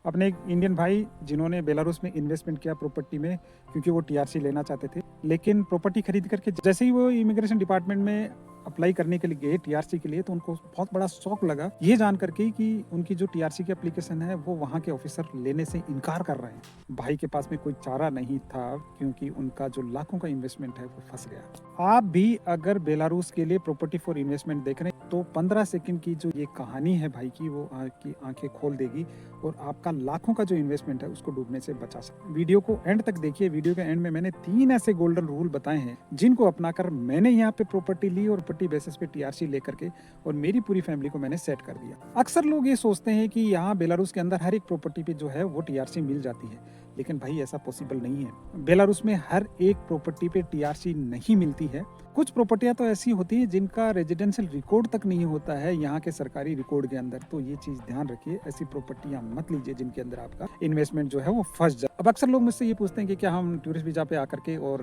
अपने एक इंडियन भाई जिन्होंने बेलारूस में इन्वेस्टमेंट किया प्रॉपर्टी में, क्योंकि वो टीआरसी लेना चाहते थे। लेकिन प्रॉपर्टी खरीद करके जैसे ही वो इमिग्रेशन डिपार्टमेंट में अप्लाई करने के लिए गए टीआरसी के लिए, तो उनको बहुत बड़ा शौक लगा ये जान करके कि उनकी जो टीआरसी की एप्लीकेशन है वो वहाँ के ऑफिसर लेने से इनकार कर रहे हैं। भाई के पास में कोई चारा नहीं था, क्योंकि उनका जो लाखों का इन्वेस्टमेंट है वो फंस गया। आप भी अगर बेलारूस के लिए प्रॉपर्टी फॉर इन्वेस्टमेंट देख रहे हैं तो 15 सेकंड की जो ये कहानी है भाई की, वो आपकी आंखें खोल देगी और आपका लाखों का जो इन्वेस्टमेंट है उसको डूबने से बचा सकते। वीडियो को एंड तक देखिए। वीडियो के एंड में मैंने 3 ऐसे गोल्डन रूल बताए हैं जिनको अपनाकर मैंने यहाँ पे प्रॉपर्टी ली और प्रॉपर्टी बेसिस पे टीआरसी लेकर के और मेरी पूरी फैमिली को मैंने सेट कर दिया। अक्सर लोग ये सोचते हैं कि यहाँ बेलारूस के अंदर हर एक प्रॉपर्टी पे जो है वो टीआरसी मिल जाती है, लेकिन भाई ऐसा पॉसिबल नहीं है। बेलारूस में हर एक प्रॉपर्टी पे टीआरसी नहीं मिलती है। कुछ प्रॉपर्टियां तो ऐसी होती है जिनका रेजिडेंशियल रिकॉर्ड तक नहीं होता है यहाँ के सरकारी रिकॉर्ड के अंदर, तो ये चीज ध्यान रखिए। ऐसी प्रॉपर्टियां मत लीजिए जिनके अंदर आपका इन्वेस्टमेंट जो है वो फंस जाए। अब अक्सर लोग मुझसे ये पूछते हैं कि क्या हम टूरिस्ट वीजा पे आकर के और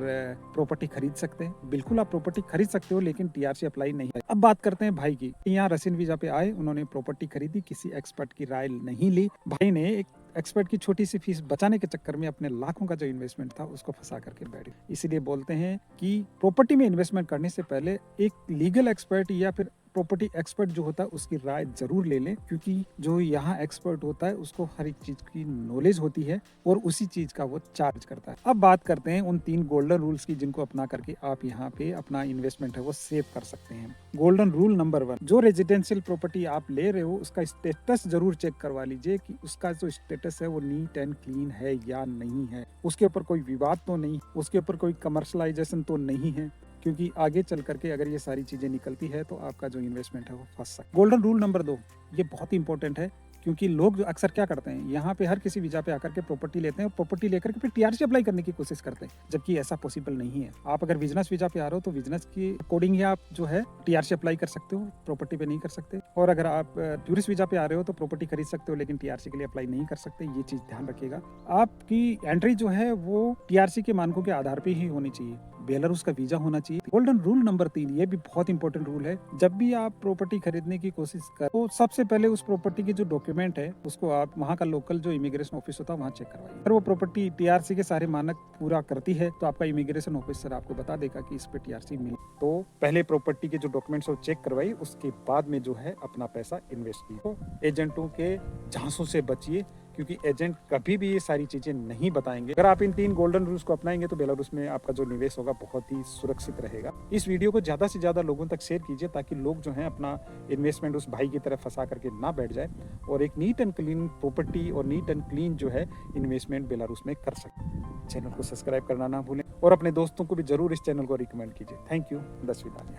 प्रॉपर्टी खरीद सकते हैं। बिल्कुल आप प्रॉपर्टी खरीद सकते हो, लेकिन टीआरसी अप्लाई नहीं है। अब बात करते हैं भाई की। यहाँ रेसिडेंट वीजा पे आए, उन्होंने प्रॉपर्टी खरीदी, किसी एक्सपर्ट की राय नहीं ली। भाई ने एक एक्सपर्ट की छोटी सी फीस बचाने के चक्कर में अपने लाखों का जो इन्वेस्टमेंट था उसको फंसा करके बैठ गए। इसीलिए बोलते हैं कि प्रॉपर्टी में इन्वेस्टमेंट करने से पहले एक लीगल एक्सपर्ट या फिर प्रॉपर्टी एक्सपर्ट जो होता है उसकी राय जरूर ले लें, क्योंकि जो यहाँ एक्सपर्ट होता है उसको हर एक चीज की नॉलेज होती है और उसी चीज का वो चार्ज करता है। अब बात करते हैं उन 3 गोल्डन रूल्स की जिनको अपना करके आप यहाँ पे अपना इन्वेस्टमेंट है वो सेव कर सकते हैं। गोल्डन रूल नंबर 1, जो रेजिडेंशियल प्रॉपर्टी आप ले रहे हो उसका स्टेटस जरूर चेक करवा लीजिए कि उसका जो स्टेटस है वो नीट एंड क्लीन है या नहीं है, उसके ऊपर कोई विवाद तो नहीं, उसके ऊपर कोई कमर्शलाइजेशन तो नहीं है, क्योंकि आगे चल करके अगर ये सारी चीजें निकलती है तो आपका जो इन्वेस्टमेंट है वो फंस सकता है। गोल्डन रूल नंबर 2, ये बहुत इंपॉर्टेंट है, क्योंकि लोग जो अक्सर क्या करते हैं यहाँ पे हर किसी वीजा पे आकर के प्रॉपर्टी लेते हैं और प्रॉपर्टी लेकर के फिर टीआरसी अप्लाई करने की कोशिश करते हैं, जबकि ऐसा पॉसिबल नहीं है। आप अगर बिजनेस वीजा पे आ रहे हो तो बिजनेस के अकॉर्डिंग ही आप जो है टीआरसी अप्लाई कर सकते हो, प्रॉपर्टी पे नहीं कर सकते। और अगर आप टूरिस्ट वीजा पे आ रहे हो तो प्रॉपर्टी खरीद सकते हो, लेकिन टीआरसी के लिए अप्लाई नहीं कर सकते। ये चीज ध्यान रखिएगा। आपकी एंट्री जो है वो टीआरसी के मानकों के आधार पे ही होनी चाहिए, बेलारूस का वीजा होना चाहिए। गोल्डन रूल नंबर 3, ये भी बहुत इंपॉर्टेंट रूल है। जब भी आप प्रॉपर्टी खरीदने की कोशिश करें तो सबसे पहले उस प्रॉपर्टी की जो डॉक्यूमेंट है उसको आप वहाँ का लोकल जो इमिग्रेशन ऑफिस होता है वहाँ चेक करवाइए। अगर वो प्रॉपर्टी टीआरसी के सारे मानक पूरा करती है तो आपका इमिग्रेशन ऑफिसर आपको बता देगा कि इस पे टीआरसी मिली। तो पहले प्रॉपर्टी के जो डॉक्यूमेंट्स है वो चेक करवाइए, उसके बाद में जो है अपना पैसा इन्वेस्ट कीजिए। तो एजेंटों के झांसों से बचिए, क्योंकि एजेंट कभी भी ये सारी चीजें नहीं बताएंगे। अगर आप इन 3 गोल्डन रूल्स को अपनाएंगे तो बेलारूस में आपका जो निवेश होगा बहुत ही सुरक्षित रहेगा। इस वीडियो को ज्यादा से ज्यादा लोगों तक शेयर कीजिए, ताकि लोग जो हैं अपना इन्वेस्टमेंट उस भाई की तरफ फंसा करके ना बैठ जाए और एक नीट एंड क्लीन प्रॉपर्टी और नीट एंड क्लीन जो है इन्वेस्टमेंट बेलारूस में कर सके। चैनल को सब्सक्राइब करना ना भूलें और अपने दोस्तों को भी जरूर इस चैनल को रिकमेंड कीजिए। Thank you. 10 विदाई।